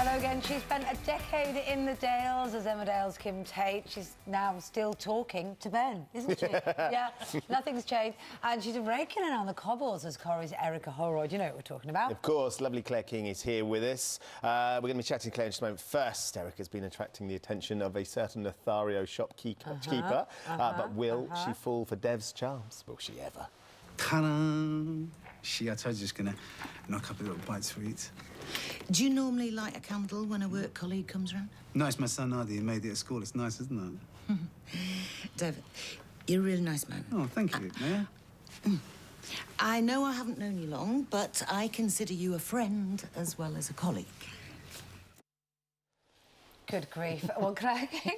Hello again. She spent a decade in the Dales as Emmerdale's Kim Tate. She's now still talking to Ben, isn't she? Yeah, nothing's changed. And she's raking it on the cobbles as Corrie's Erica Holroyd. You know what we're talking about. Of course, lovely Claire King is here with us. We're going to be chatting to Claire in just a moment. First, Erica's been attracting the attention of a certain Lothario shopkeeper. But will she fall for Dev's charms? Will she ever? Ta-da! I told you just going to knock up a little bites for eat. Do you normally light a candle when a work colleague comes round? No, it's my son Adi who made it at school. It's nice, isn't it? Dev, you're a really nice man. Oh, thank you, Maya. I know I haven't known you long, but I consider you a friend as well as a colleague. Good grief. Well, Claire King,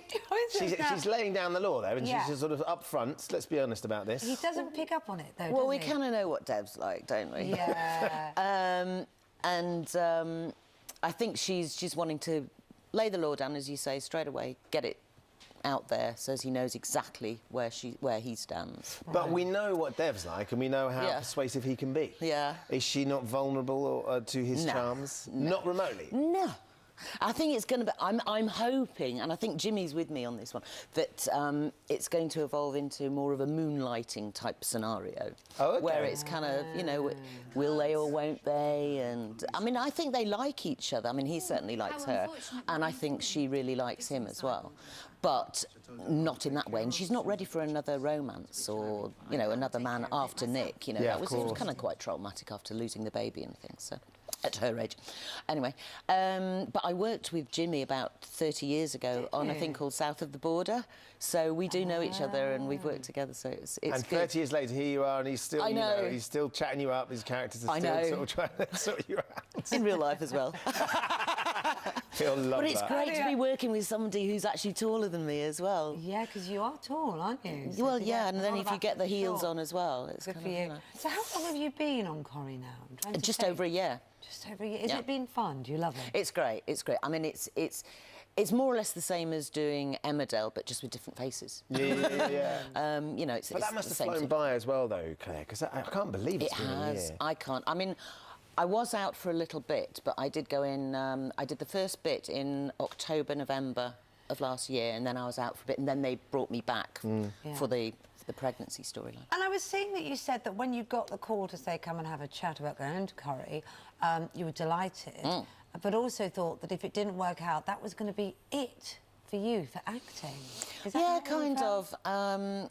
she's laying down the law there, and she's just sort of up front. Let's be honest about this. He doesn't pick up on it, though, Well, does we he? kind of know what Dev's like, don't we? Yeah. I think she's wanting to lay the law down, as you say, straight away, get it out there so as he knows exactly where he stands. But we know what Dev's like, and we know how persuasive he can be. Yeah. Is she not vulnerable to his charms? No. Not remotely? No. I think it's going to be... I'm hoping, and I think Jimmy's with me on this one, that it's going to evolve into more of a moonlighting type scenario. Oh, okay. Where it's kind of, you know, will they or won't they? And, I mean, I think they like each other. I mean, he certainly likes her, and I think she really likes him as well. But not in that way, and she's not ready for another romance or, you know, another man after Nick. You know, it was kind of quite traumatic after losing the baby and things, so... At her age. Anyway, but I worked with Jimmy about 30 years ago on a thing called South of the Border, so we do know each other and we've worked together, so it's good. And 30 years later, here you are, and he's still, you know, he's still chatting you up, his characters are still sort of trying to sort you out. In real life as well. He'll love But it's great to be working with somebody who's actually taller than me as well. Yeah, because you are tall, aren't you? So well, yeah, and then if you get the heels on as well, it's good kind for you. of, you know. So how long have you been on Corrie now? I'm trying to Just think. over a year. Just over a year. Has it been fun? Do you love it? It's great. It's great. I mean, it's more or less the same as doing Emmerdale, but just with different faces. Yeah. You know, it's But that must have the same flown thing. by as well, though, Claire, because I can't believe it's been a year. I can't. I mean, I was out for a little bit, but I did go in... I did the first bit in October, November of last year, and then I was out for a bit, and then they brought me back for the pregnancy storyline. And I was seeing that you said that when you got the call to say come and have a chat about going into Corrie, you were delighted, but also thought that if it didn't work out, that was going to be it for you, for acting. Is that how you kind felt? of.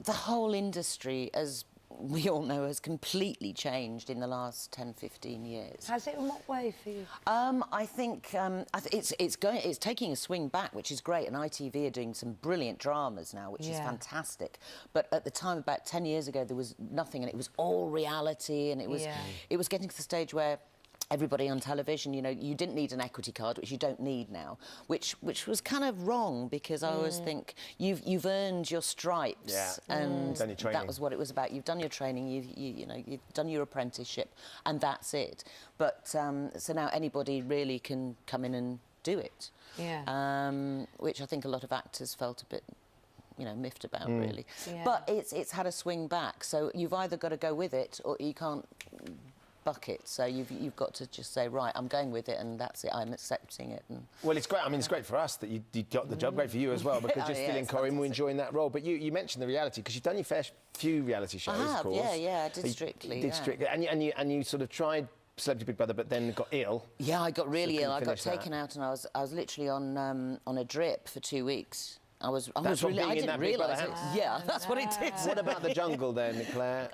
The whole industry, as we all know, has completely changed in the last 10, 15 years. Has it? In what way for you? I think it's taking a swing back, which is great, and ITV are doing some brilliant dramas now, which is fantastic. But at the time, about 10 years ago, there was nothing, and it was all reality, and it was getting to the stage where everybody on television, you know, you didn't need an equity card, which you don't need now, which was kind of wrong, because I always think you've earned your stripes, and that was what it was about. You've done your training, you know, you've done your apprenticeship, and that's it. But so now anybody really can come in and do it, which I think a lot of actors felt a bit, you know, miffed about, really. But it's had a swing back, so you've either got to go with it or you can't bucket, so you've got to just say, right, I'm going with it, and that's it, I'm accepting it. And well, it's great. I mean, it's great for us that you got the job. Great for you as well, because you're still in Corrie and we're enjoying that role. But you mentioned the reality, because you've done your fair few reality shows, of course. I did Strictly. Strictly, and you sort of tried Celebrity Big Brother, but then got ill. Yeah, I got really ill. I got taken out, and I was literally on a drip for 2 weeks. I didn't realise it. Yeah, that's what it did. What about the jungle then, Claire?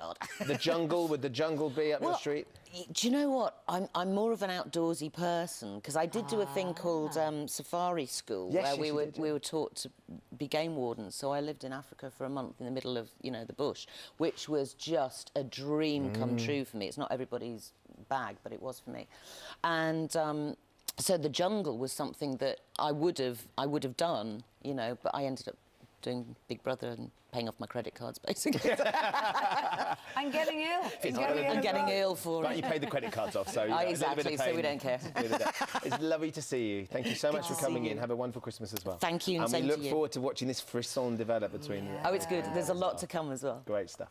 The jungle, would the jungle be up your street? Do you know what? I'm more of an outdoorsy person, because I did do a thing called safari school, where we were taught to be game wardens. So I lived in Africa for a month in the middle of, you know, the bush, which was just a dream come true for me. It's not everybody's bag, but it was for me. And so the jungle was something that I would have done, you know, but I ended up doing Big Brother and paying off my credit cards, basically. And getting ill. And getting ill for it. But you paid the credit cards off, so... You know, exactly, so we don't care. It's lovely to see you. Thank you so much for coming in. Have a wonderful Christmas as well. Thank you, and we look forward to watching this frisson develop between you. Oh, it's good. There's a lot to come as well. Great stuff.